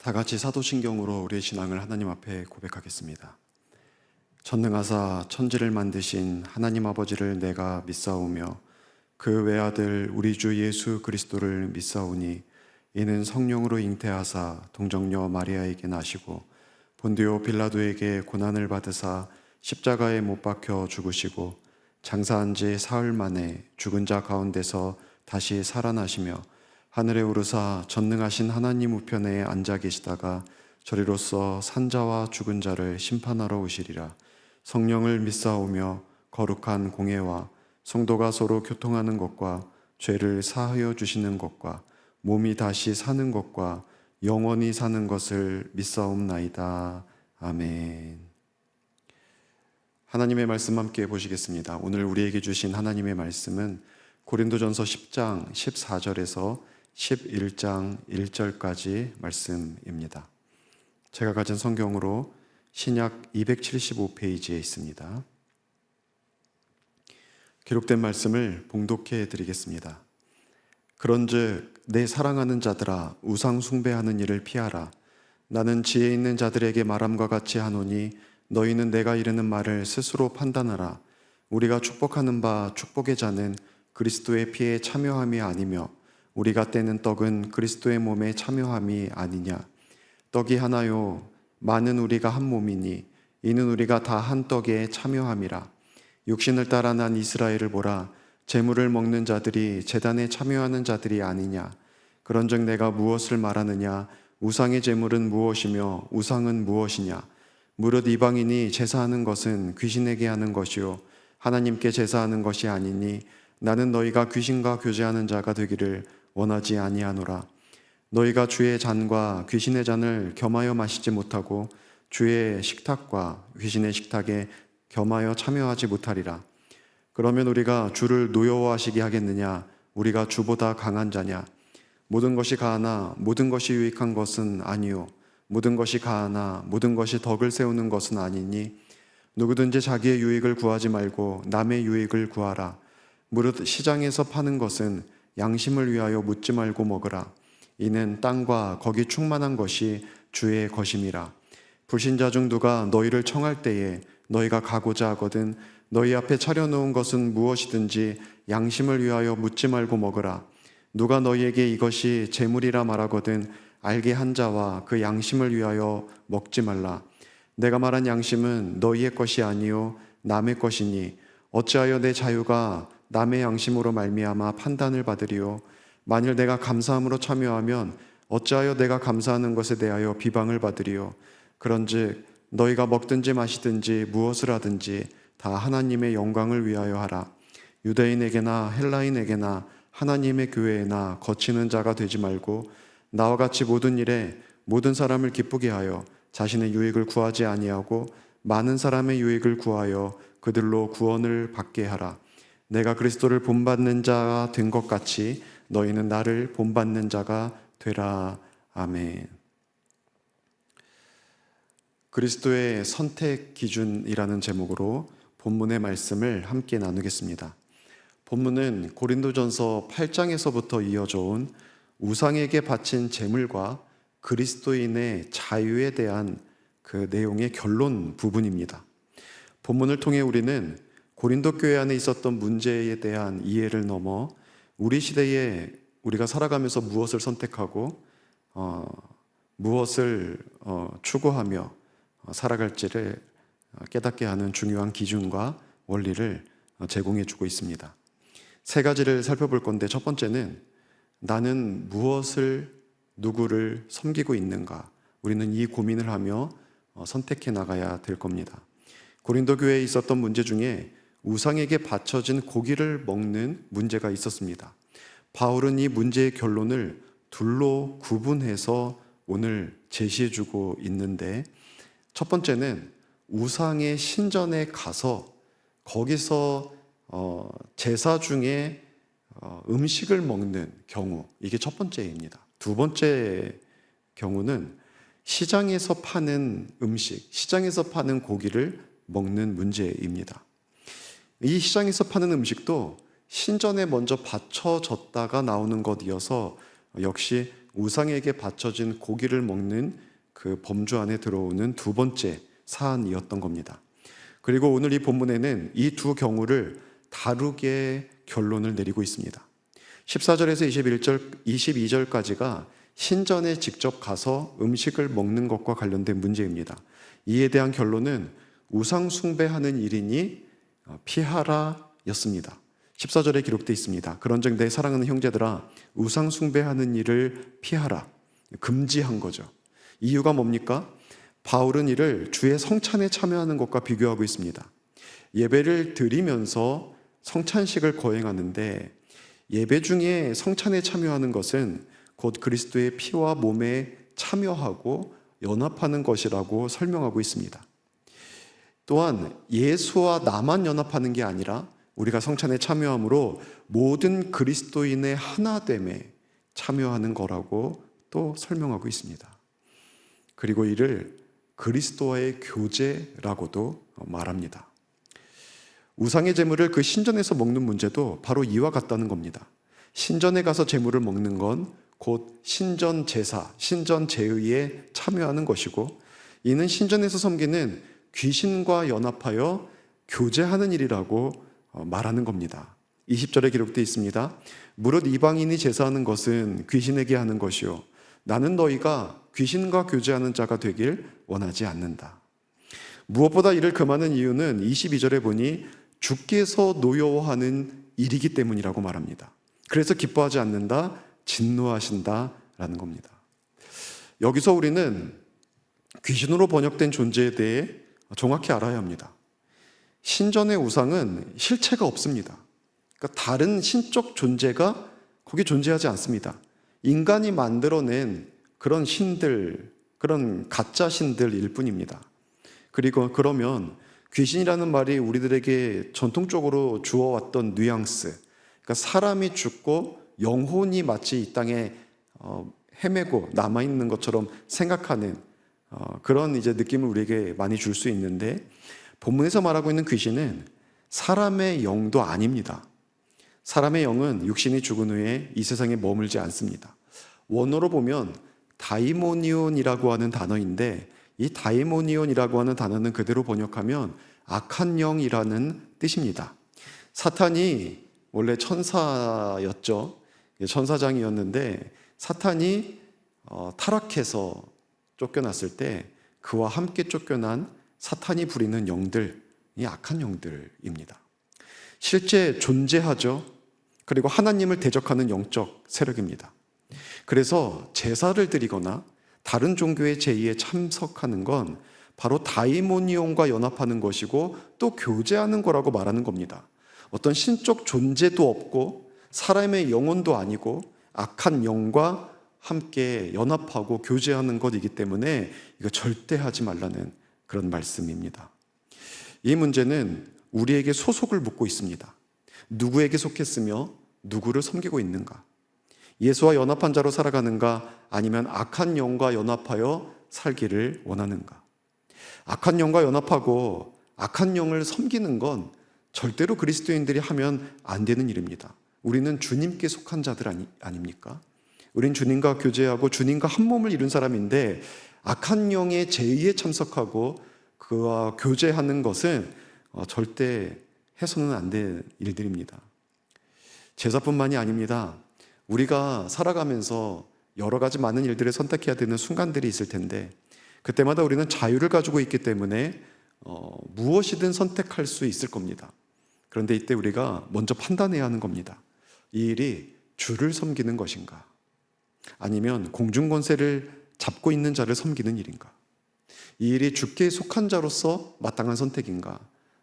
다 같이 사도신경으로 우리의 신앙을 하나님 앞에 고백하겠습니다. 전능하사 천지를 만드신 하나님 아버지를 내가 믿사오며 그 외아들 우리 주 예수 그리스도를 믿사오니 이는 성령으로 잉태하사 동정녀 마리아에게 나시고 본디오 빌라도에게 고난을 받으사 십자가에 못 박혀 죽으시고 장사한 지 사흘 만에 죽은 자 가운데서 다시 살아나시며 하늘에 오르사 전능하신 하나님 우편에 앉아 계시다가 저리로서 산자와 죽은 자를 심판하러 오시리라. 성령을 믿사오며 거룩한 공예와 성도가 서로 교통하는 것과 죄를 사하여 주시는 것과 몸이 다시 사는 것과 영원히 사는 것을 믿사옵나이다. 아멘. 하나님의 말씀 함께 보시겠습니다. 오늘 우리에게 주신 하나님의 말씀은 고린도전서 10장 14절에서 11장 1절까지 말씀입니다. 제가 가진 성경으로 신약 275페이지에 있습니다. 기록된 말씀을 봉독해 드리겠습니다. 그런즉 내 사랑하는 자들아 우상 숭배하는 일을 피하라. 나는 지혜 있는 자들에게 말함과 같이 하노니 너희는 내가 이르는 말을 스스로 판단하라. 우리가 축복하는 바 축복의 자는 그리스도의 피에 참여함이 아니며 우리가 떼는 떡은 그리스도의 몸에 참여함이 아니냐. 떡이 하나요 많은 우리가 한 몸이니 이는 우리가 다 한 떡에 참여함이라. 육신을 따라 난 이스라엘을 보라. 제물을 먹는 자들이 제단에 참여하는 자들이 아니냐. 그런즉 내가 무엇을 말하느냐. 우상의 제물은 무엇이며 우상은 무엇이냐. 무릇 이방인이 제사하는 것은 귀신에게 하는 것이요 하나님께 제사하는 것이 아니니 나는 너희가 귀신과 교제하는 자가 되기를 원하지 아니하노라. 너희가 주의 잔과 귀신의 잔을 겸하여 마시지 못하고 주의 식탁과 귀신의 식탁에 겸하여 참여하지 못하리라. 그러면 우리가 주를 노여워하시게 하겠느냐. 우리가 주보다 강한 자냐. 모든 것이 가하나 모든 것이 유익한 것은 아니요 모든 것이 가하나 모든 것이 덕을 세우는 것은 아니니 누구든지 자기의 유익을 구하지 말고 남의 유익을 구하라. 무릇 시장에서 파는 것은 양심을 위하여 묻지 말고 먹으라. 이는 땅과 거기 충만한 것이 주의 것임이라. 불신자 중 누가 너희를 청할 때에 너희가 가고자 하거든 너희 앞에 차려놓은 것은 무엇이든지 양심을 위하여 묻지 말고 먹으라. 누가 너희에게 이것이 재물이라 말하거든 알게 한 자와 그 양심을 위하여 먹지 말라. 내가 말한 양심은 너희의 것이 아니요 남의 것이니 어찌하여 내 자유가 남의 양심으로 말미암아 판단을 받으리요. 만일 내가 감사함으로 참여하면 어찌하여 내가 감사하는 것에 대하여 비방을 받으리요. 그런즉 너희가 먹든지 마시든지 무엇을 하든지 다 하나님의 영광을 위하여 하라. 유대인에게나 헬라인에게나 하나님의 교회에나 거치는 자가 되지 말고 나와 같이 모든 일에 모든 사람을 기쁘게 하여 자신의 유익을 구하지 아니하고 많은 사람의 유익을 구하여 그들로 구원을 받게 하라. 내가 그리스도를 본받는 자가 된 것 같이 너희는 나를 본받는 자가 되라. 아멘. 그리스도의 선택 기준이라는 제목으로 본문의 말씀을 함께 나누겠습니다. 본문은 고린도전서 8장에서부터 이어져 온 우상에게 바친 제물과 그리스도인의 자유에 대한 그 내용의 결론 부분입니다. 본문을 통해 우리는 고린도 교회 안에 있었던 문제에 대한 이해를 넘어 우리 시대에 우리가 살아가면서 무엇을 선택하고 무엇을 추구하며 살아갈지를 깨닫게 하는 중요한 기준과 원리를 제공해 주고 있습니다. 세 가지를 살펴볼 건데 첫 번째는 나는 무엇을 누구를 섬기고 있는가. 우리는 이 고민을 하며 선택해 나가야 될 겁니다. 고린도 교회에 있었던 문제 중에 우상에게 바쳐진 고기를 먹는 문제가 있었습니다. 바울은 이 문제의 결론을 둘로 구분해서 오늘 제시해주고 있는데 첫 번째는 우상의 신전에 가서 거기서 제사 중에 음식을 먹는 경우, 이게 첫 번째입니다. 두 번째 경우는 시장에서 파는 음식, 시장에서 파는 고기를 먹는 문제입니다. 이 시장에서 파는 음식도 신전에 먼저 바쳐졌다가 나오는 것이어서 역시 우상에게 바쳐진 고기를 먹는 그 범주 안에 들어오는 두 번째 사안이었던 겁니다. 그리고 오늘 이 본문에는 이 두 경우를 다르게 결론을 내리고 있습니다. 14절에서 22절까지가 신전에 직접 가서 음식을 먹는 것과 관련된 문제입니다. 이에 대한 결론은 우상 숭배하는 일이니 피하라 였습니다. 14절에 기록되어 있습니다. 그런즉 내 사랑하는 형제들아 우상 숭배하는 일을 피하라. 금지한 거죠. 이유가 뭡니까? 바울은 이를 주의 성찬에 참여하는 것과 비교하고 있습니다. 예배를 드리면서 성찬식을 거행하는데 예배 중에 성찬에 참여하는 것은 곧 그리스도의 피와 몸에 참여하고 연합하는 것이라고 설명하고 있습니다. 또한 예수와 나만 연합하는 게 아니라 우리가 성찬에 참여함으로 모든 그리스도인의 하나됨에 참여하는 거라고 또 설명하고 있습니다. 그리고 이를 그리스도와의 교제라고도 말합니다. 우상의 제물을 그 신전에서 먹는 문제도 바로 이와 같다는 겁니다. 신전에 가서 제물을 먹는 건 곧 신전 제사, 신전 제의에 참여하는 것이고, 이는 신전에서 섬기는 귀신과 연합하여 교제하는 일이라고 말하는 겁니다. 20절에 기록되어 있습니다. 무릇 이방인이 제사하는 것은 귀신에게 하는 것이요 나는 너희가 귀신과 교제하는 자가 되길 원하지 않는다. 무엇보다 이를 금하는 이유는 22절에 보니 주께서 노여워하는 일이기 때문이라고 말합니다. 그래서 기뻐하지 않는다, 진노하신다라는 겁니다. 여기서 우리는 귀신으로 번역된 존재에 대해 정확히 알아야 합니다. 신전의 우상은 실체가 없습니다. 그러니까 다른 신적 존재가 거기 존재하지 않습니다. 인간이 만들어낸 그런 신들, 그런 가짜 신들일 뿐입니다. 그리고 그러면 귀신이라는 말이 우리들에게 전통적으로 주어왔던 뉘앙스, 그러니까 사람이 죽고 영혼이 마치 이 땅에 헤매고 남아있는 것처럼 생각하는 그런 이제 느낌을 우리에게 많이 줄 수 있는데, 본문에서 말하고 있는 귀신은 사람의 영도 아닙니다. 사람의 영은 육신이 죽은 후에 이 세상에 머물지 않습니다. 원어로 보면 다이모니온이라고 하는 단어인데, 이 다이모니온이라고 하는 단어는 그대로 번역하면 악한 영이라는 뜻입니다. 사탄이 원래 천사였죠. 천사장이었는데 사탄이 타락해서 쫓겨났을 때 그와 함께 쫓겨난 사탄이 부리는 영들이 악한 영들입니다. 실제 존재하죠. 그리고 하나님을 대적하는 영적 세력입니다. 그래서 제사를 드리거나 다른 종교의 제의에 참석하는 건 바로 다이모니온과 연합하는 것이고 또 교제하는 거라고 말하는 겁니다. 어떤 신적 존재도 없고 사람의 영혼도 아니고 악한 영과 함께 연합하고 교제하는 것이기 때문에 이거 절대 하지 말라는 그런 말씀입니다. 이 문제는 우리에게 소속을 묻고 있습니다. 누구에게 속했으며 누구를 섬기고 있는가? 예수와 연합한 자로 살아가는가? 아니면 악한 영과 연합하여 살기를 원하는가? 악한 영과 연합하고 악한 영을 섬기는 건 절대로 그리스도인들이 하면 안 되는 일입니다. 우리는 주님께 속한 자들 아닙니까? 우린 주님과 교제하고 주님과 한 몸을 이룬 사람인데 악한 영의 제의에 참석하고 그와 교제하는 것은 절대 해서는 안 될 일들입니다. 제사뿐만이 아닙니다. 우리가 살아가면서 여러 가지 많은 일들을 선택해야 되는 순간들이 있을 텐데 그때마다 우리는 자유를 가지고 있기 때문에 무엇이든 선택할 수 있을 겁니다. 그런데 이때 우리가 먼저 판단해야 하는 겁니다. 이 일이 주를 섬기는 것인가? 아니면 공중권세를 잡고 있는 자를 섬기는 일인가? 이 일이 주께 속한 자로서 마땅한 선택인가?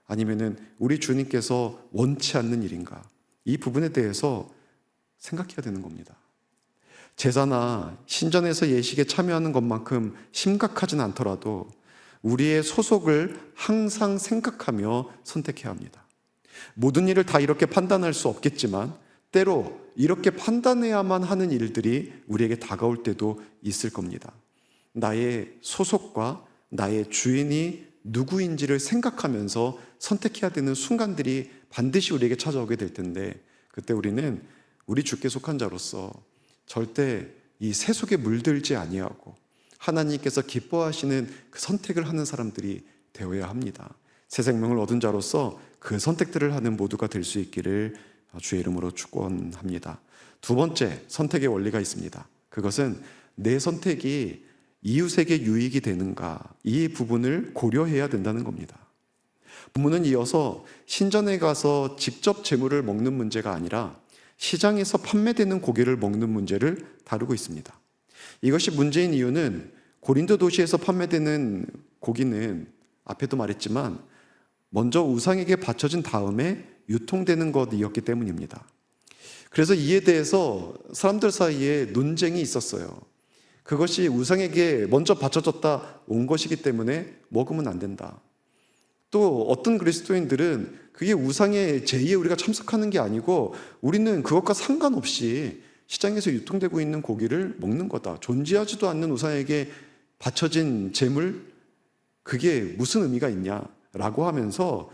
아니면 우리 주님께서 원치 않는 일인가? 이 부분에 대해서 생각해야 되는 겁니다. 제사나 신전에서 예식에 참여하는 것만큼 심각하진 않더라도 우리의 소속을 항상 생각하며 선택해야 합니다. 모든 일을 다 이렇게 판단할 수 없겠지만 때로 이렇게 판단해야만 하는 일들이 우리에게 다가올 때도 있을 겁니다. 나의 소속과 나의 주인이 누구인지를 생각하면서 선택해야 되는 순간들이 반드시 우리에게 찾아오게 될 텐데 그때 우리는 우리 주께 속한 자로서 절대 이 세속에 물들지 아니하고 하나님께서 기뻐하시는 그 선택을 하는 사람들이 되어야 합니다. 새 생명을 얻은 자로서 그 선택들을 하는 모두가 될 수 있기를 주의 이름으로 축원합니다. 두 번째 선택의 원리가 있습니다. 그것은 내 선택이 이웃에게 유익이 되는가, 이 부분을 고려해야 된다는 겁니다. 본문은 이어서 신전에 가서 직접 재물을 먹는 문제가 아니라 시장에서 판매되는 고기를 먹는 문제를 다루고 있습니다. 이것이 문제인 이유는 고린도 도시에서 판매되는 고기는 앞에도 말했지만 먼저 우상에게 바쳐진 다음에 유통되는 것이었기 때문입니다. 그래서 이에 대해서 사람들 사이에 논쟁이 있었어요. 그것이 우상에게 먼저 바쳐졌다 온 것이기 때문에 먹으면 안 된다. 또 어떤 그리스도인들은 그게 우상의 제의에 우리가 참석하는 게 아니고 우리는 그것과 상관없이 시장에서 유통되고 있는 고기를 먹는 거다. 존재하지도 않는 우상에게 바쳐진 재물, 그게 무슨 의미가 있냐라고 하면서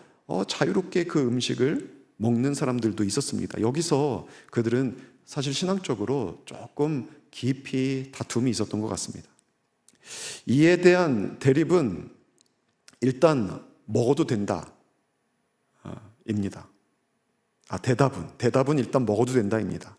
자유롭게 그 음식을 먹는 사람들도 있었습니다. 여기서 그들은 사실 신앙적으로 조금 깊이 다툼이 있었던 것 같습니다. 이에 대한 대립은 일단 먹어도 된다 입니다. 대답은 일단 먹어도 된다입니다.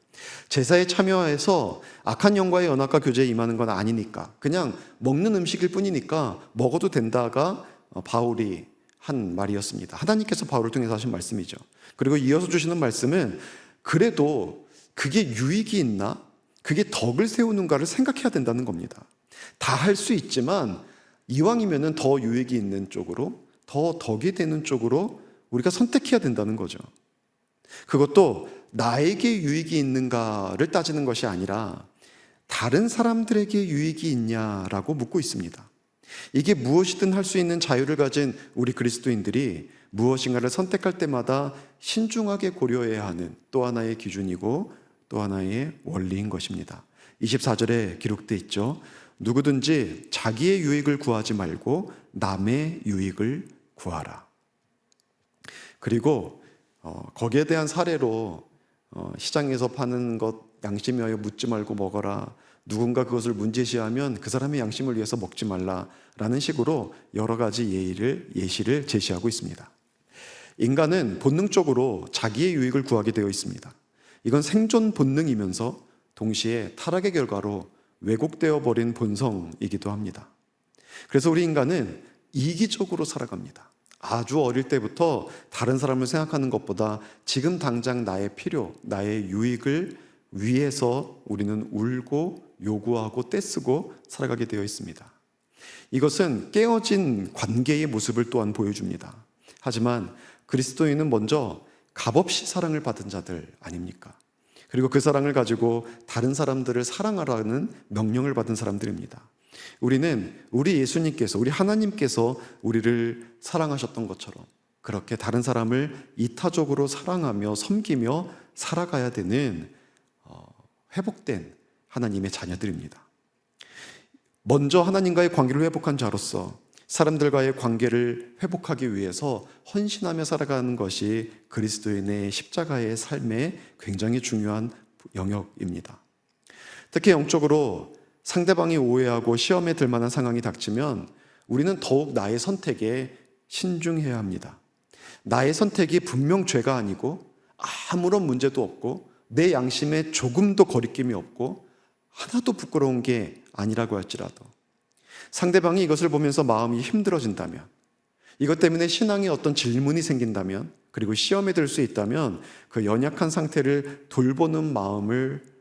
제사에 참여해서 악한 영과의 연합과 교제에 임하는 건 아니니까 그냥 먹는 음식일 뿐이니까 먹어도 된다가 바울이 한 말이었습니다. 하나님께서 바울을 통해서 하신 말씀이죠. 그리고 이어서 주시는 말씀은 그래도 그게 유익이 있나? 그게 덕을 세우는가를 생각해야 된다는 겁니다. 다 할 수 있지만 이왕이면은 더 유익이 있는 쪽으로, 더 덕이 되는 쪽으로 우리가 선택해야 된다는 거죠. 그것도 나에게 유익이 있는가를 따지는 것이 아니라 다른 사람들에게 유익이 있냐라고 묻고 있습니다. 이게 무엇이든 할 수 있는 자유를 가진 우리 그리스도인들이 무엇인가를 선택할 때마다 신중하게 고려해야 하는 또 하나의 기준이고 또 하나의 원리인 것입니다. 24절에 기록되어 있죠. 누구든지 자기의 유익을 구하지 말고 남의 유익을 구하라. 그리고 거기에 대한 사례로 시장에서 파는 것 양심이 하여 묻지 말고 먹어라. 누군가 그것을 문제시하면 그 사람의 양심을 위해서 먹지 말라라는 식으로 여러 가지 예시를 제시하고 있습니다. 인간은 본능적으로 자기의 유익을 구하게 되어 있습니다. 이건 생존 본능이면서 동시에 타락의 결과로 왜곡되어 버린 본성이기도 합니다. 그래서 우리 인간은 이기적으로 살아갑니다. 아주 어릴 때부터 다른 사람을 생각하는 것보다 지금 당장 나의 필요, 나의 유익을 위해서 우리는 울고 요구하고 떼쓰고 살아가게 되어 있습니다. 이것은 깨어진 관계의 모습을 또한 보여줍니다. 하지만 그리스도인은 먼저 값없이 사랑을 받은 자들 아닙니까? 그리고 그 사랑을 가지고 다른 사람들을 사랑하라는 명령을 받은 사람들입니다. 우리는 우리 예수님께서, 우리 하나님께서 우리를 사랑하셨던 것처럼 그렇게 다른 사람을 이타적으로 사랑하며 섬기며 살아가야 되는 회복된 하나님의 자녀들입니다. 먼저 하나님과의 관계를 회복한 자로서 사람들과의 관계를 회복하기 위해서 헌신하며 살아가는 것이 그리스도인의 십자가의 삶의 굉장히 중요한 영역입니다. 특히 영적으로 상대방이 오해하고 시험에 들 만한 상황이 닥치면 우리는 더욱 나의 선택에 신중해야 합니다. 나의 선택이 분명 죄가 아니고 아무런 문제도 없고 내 양심에 조금도 거리낌이 없고 하나도 부끄러운 게 아니라고 할지라도 상대방이 이것을 보면서 마음이 힘들어진다면, 이것 때문에 신앙에 어떤 질문이 생긴다면, 그리고 시험에 들 수 있다면 그 연약한 상태를 돌보는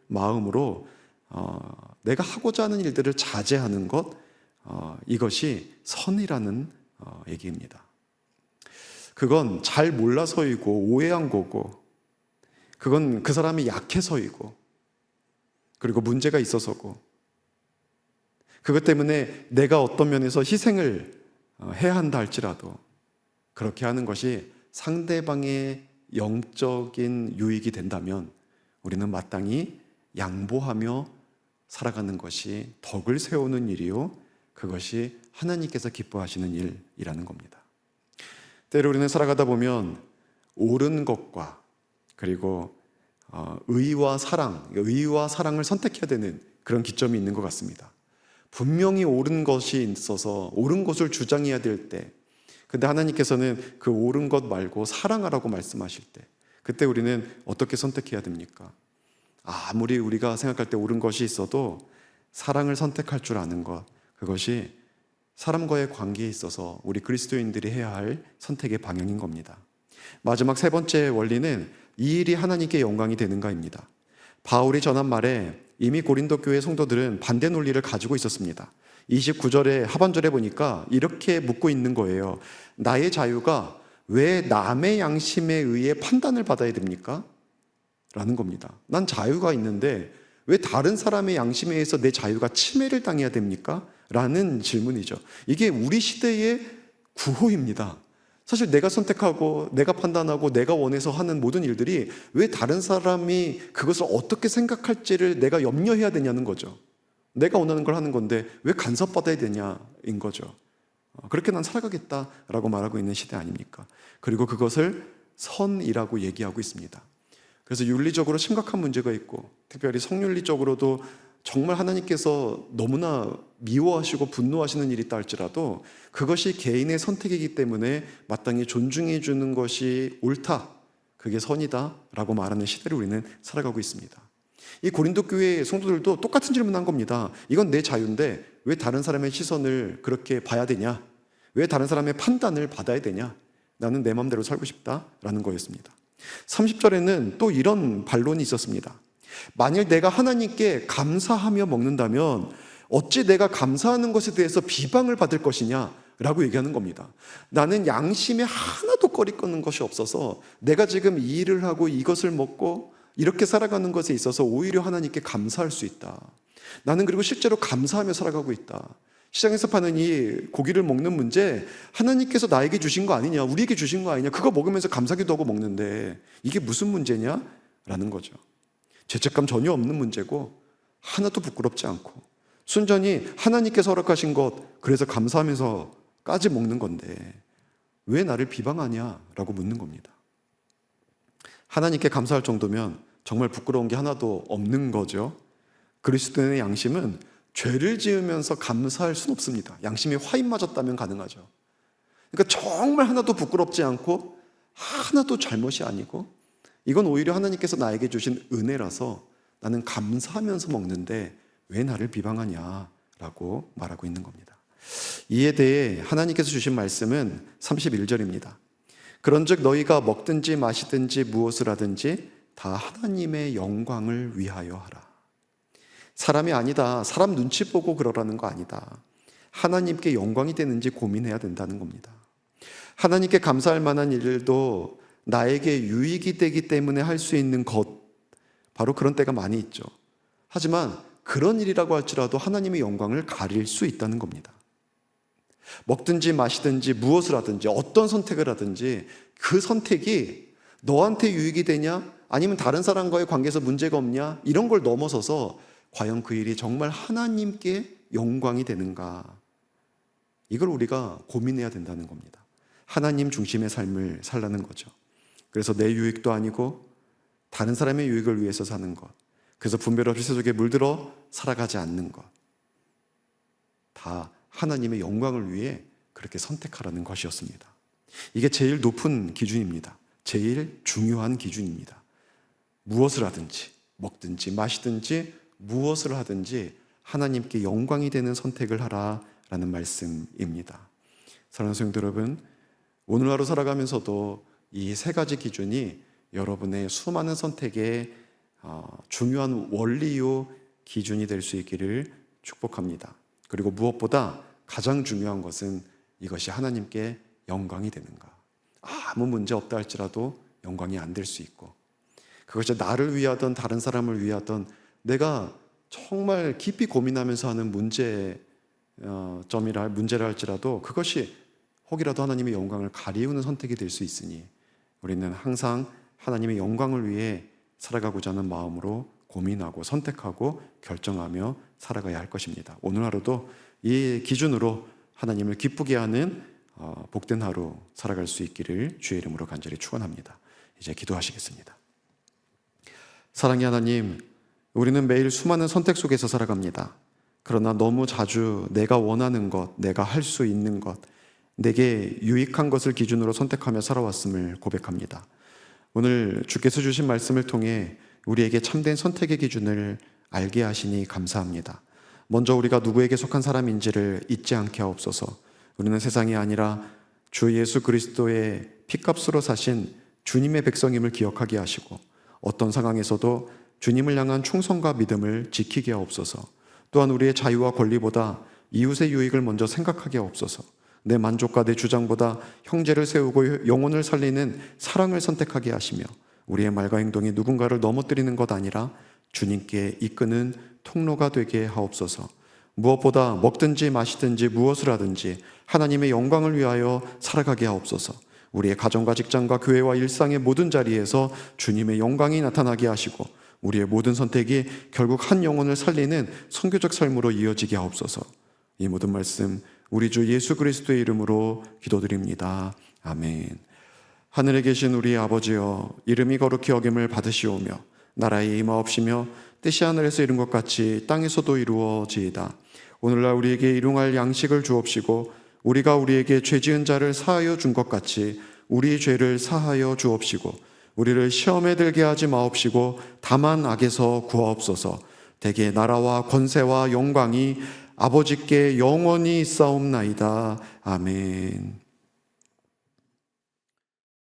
마음으로 내가 하고자 하는 일들을 자제하는 것, 이것이 선이라는 얘기입니다. 그건 잘 몰라서이고 오해한 거고, 그건 그 사람이 약해서이고, 그리고 문제가 있어서고, 그것 때문에 내가 어떤 면에서 희생을 해야 한다 할지라도 그렇게 하는 것이 상대방의 영적인 유익이 된다면 우리는 마땅히 양보하며 살아가는 것이 덕을 세우는 일이요, 그것이 하나님께서 기뻐하시는 일이라는 겁니다. 때로 우리는 살아가다 보면 옳은 것과 그리고 의와 사랑을 선택해야 되는 그런 기점이 있는 것 같습니다. 분명히 옳은 것이 있어서 옳은 것을 주장해야 될 때, 근데 하나님께서는 그 옳은 것 말고 사랑하라고 말씀하실 때, 그때 우리는 어떻게 선택해야 됩니까? 아무리 우리가 생각할 때 옳은 것이 있어도 사랑을 선택할 줄 아는 것, 그것이 사람과의 관계에 있어서 우리 그리스도인들이 해야 할 선택의 방향인 겁니다. 마지막 세 번째 원리는 이 일이 하나님께 영광이 되는가입니다. 바울이 전한 말에 이미 고린도 교회 성도들은 반대 논리를 가지고 있었습니다. 29절에 하반절에 보니까 이렇게 묻고 있는 거예요. 나의 자유가 왜 남의 양심에 의해 판단을 받아야 됩니까? 라는 겁니다. 난 자유가 있는데 왜 다른 사람의 양심에 의해서 내 자유가 침해를 당해야 됩니까? 라는 질문이죠. 이게 우리 시대의 구호입니다. 사실 내가 선택하고 내가 판단하고 내가 원해서 하는 모든 일들이 왜 다른 사람이 그것을 어떻게 생각할지를 내가 염려해야 되냐는 거죠. 내가 원하는 걸 하는 건데 왜 간섭받아야 되냐인 거죠. 그렇게 난 살아가겠다라고 말하고 있는 시대 아닙니까? 그리고 그것을 선이라고 얘기하고 있습니다. 그래서 윤리적으로 심각한 문제가 있고 특별히 성윤리적으로도 정말 하나님께서 너무나 미워하시고 분노하시는 일이 있다 할지라도 그것이 개인의 선택이기 때문에 마땅히 존중해 주는 것이 옳다, 그게 선이다 라고 말하는 시대를 우리는 살아가고 있습니다. 이 고린도 교회 성도들도 똑같은 질문을 한 겁니다. 이건 내 자유인데 왜 다른 사람의 시선을 그렇게 봐야 되냐? 왜 다른 사람의 판단을 받아야 되냐? 나는 내 마음대로 살고 싶다라는 거였습니다. 30절에는 또 이런 반론이 있었습니다. 만일 내가 하나님께 감사하며 먹는다면 어찌 내가 감사하는 것에 대해서 비방을 받을 것이냐 라고 얘기하는 겁니다. 나는 양심에 하나도 꺼리거는 것이 없어서 내가 지금 이 일을 하고 이것을 먹고 이렇게 살아가는 것에 있어서 오히려 하나님께 감사할 수 있다. 나는 그리고 실제로 감사하며 살아가고 있다. 시장에서 파는 이 고기를 먹는 문제, 하나님께서 나에게 주신 거 아니냐, 우리에게 주신 거 아니냐, 그거 먹으면서 감사기도 하고 먹는데 이게 무슨 문제냐? 라는 거죠. 죄책감 전혀 없는 문제고 하나도 부끄럽지 않고 순전히 하나님께서 허락하신 것, 그래서 감사하면서까지 먹는 건데 왜 나를 비방하냐? 라고 묻는 겁니다. 하나님께 감사할 정도면 정말 부끄러운 게 하나도 없는 거죠. 그리스도인의 양심은 죄를 지으면서 감사할 수는 없습니다. 양심이 화인 맞았다면 가능하죠. 그러니까 정말 하나도 부끄럽지 않고 하나도 잘못이 아니고 이건 오히려 하나님께서 나에게 주신 은혜라서 나는 감사하면서 먹는데 왜 나를 비방하냐라고 말하고 있는 겁니다. 이에 대해 하나님께서 주신 말씀은 31절입니다. 그런즉 너희가 먹든지 마시든지 무엇을 하든지 다 하나님의 영광을 위하여 하라. 사람이 아니다, 사람 눈치 보고 그러라는 거 아니다. 하나님께 영광이 되는지 고민해야 된다는 겁니다. 하나님께 감사할 만한 일도 나에게 유익이 되기 때문에 할 수 있는 것, 바로 그런 때가 많이 있죠. 하지만 그런 일이라고 할지라도 하나님의 영광을 가릴 수 있다는 겁니다. 먹든지 마시든지 무엇을 하든지 어떤 선택을 하든지 그 선택이 너한테 유익이 되냐 아니면 다른 사람과의 관계에서 문제가 없냐 이런 걸 넘어서서 과연 그 일이 정말 하나님께 영광이 되는가, 이걸 우리가 고민해야 된다는 겁니다. 하나님 중심의 삶을 살라는 거죠. 그래서 내 유익도 아니고 다른 사람의 유익을 위해서 사는 것, 그래서 분별 없이 세속에 물들어 살아가지 않는 것, 다 하나님의 영광을 위해 그렇게 선택하라는 것이었습니다. 이게 제일 높은 기준입니다. 제일 중요한 기준입니다. 무엇을 하든지 먹든지 마시든지 무엇을 하든지 하나님께 영광이 되는 선택을 하라라는 말씀입니다. 사랑하는 성도 여러분, 오늘 하루 살아가면서도 이 세 가지 기준이 여러분의 수많은 선택의 중요한 원리요 기준이 될 수 있기를 축복합니다. 그리고 무엇보다 가장 중요한 것은 이것이 하나님께 영광이 되는가. 아무 문제 없다 할지라도 영광이 안 될 수 있고, 그것이 나를 위하던 다른 사람을 위하던 내가 정말 깊이 고민하면서 하는 문제를 할지라도 그것이 혹이라도 하나님의 영광을 가리우는 선택이 될 수 있으니 우리는 항상 하나님의 영광을 위해 살아가고자 하는 마음으로 고민하고 선택하고 결정하며 살아가야 할 것입니다. 오늘 하루도 이 기준으로 하나님을 기쁘게 하는 복된 하루 살아갈 수 있기를 주의 이름으로 간절히 축원합니다. 이제 기도하시겠습니다. 사랑의 하나님, 우리는 매일 수많은 선택 속에서 살아갑니다. 그러나 너무 자주 내가 원하는 것, 내가 할 수 있는 것, 내게 유익한 것을 기준으로 선택하며 살아왔음을 고백합니다. 오늘 주께서 주신 말씀을 통해 우리에게 참된 선택의 기준을 알게 하시니 감사합니다. 먼저 우리가 누구에게 속한 사람인지를 잊지 않게 하옵소서. 우리는 세상이 아니라 주 예수 그리스도의 피값으로 사신 주님의 백성임을 기억하게 하시고, 어떤 상황에서도 주님을 향한 충성과 믿음을 지키게 하옵소서. 또한 우리의 자유와 권리보다 이웃의 유익을 먼저 생각하게 하옵소서. 내 만족과 내 주장보다 형제를 세우고 영혼을 살리는 사랑을 선택하게 하시며, 우리의 말과 행동이 누군가를 넘어뜨리는 것 아니라 주님께 이끄는 통로가 되게 하옵소서. 무엇보다 먹든지 마시든지 무엇을 하든지 하나님의 영광을 위하여 살아가게 하옵소서. 우리의 가정과 직장과 교회와 일상의 모든 자리에서 주님의 영광이 나타나게 하시고, 우리의 모든 선택이 결국 한 영혼을 살리는 선교적 삶으로 이어지게 하옵소서. 이 모든 말씀 우리 주 예수 그리스도의 이름으로 기도드립니다. 아멘. 하늘에 계신 우리 아버지여, 이름이 거룩히 여김을 받으시오며 나라의 임하옵시며 뜻이 하늘에서 이룬 것 같이 땅에서도 이루어지이다. 오늘날 우리에게 일용할 양식을 주옵시고, 우리가 우리에게 죄 지은 자를 사하여 준 것 같이 우리 죄를 사하여 주옵시고, 우리를 시험에 들게 하지 마옵시고 다만 악에서 구하옵소서. 대개 나라와 권세와 영광이 아버지께 영원히 있사옵나이다. 아멘.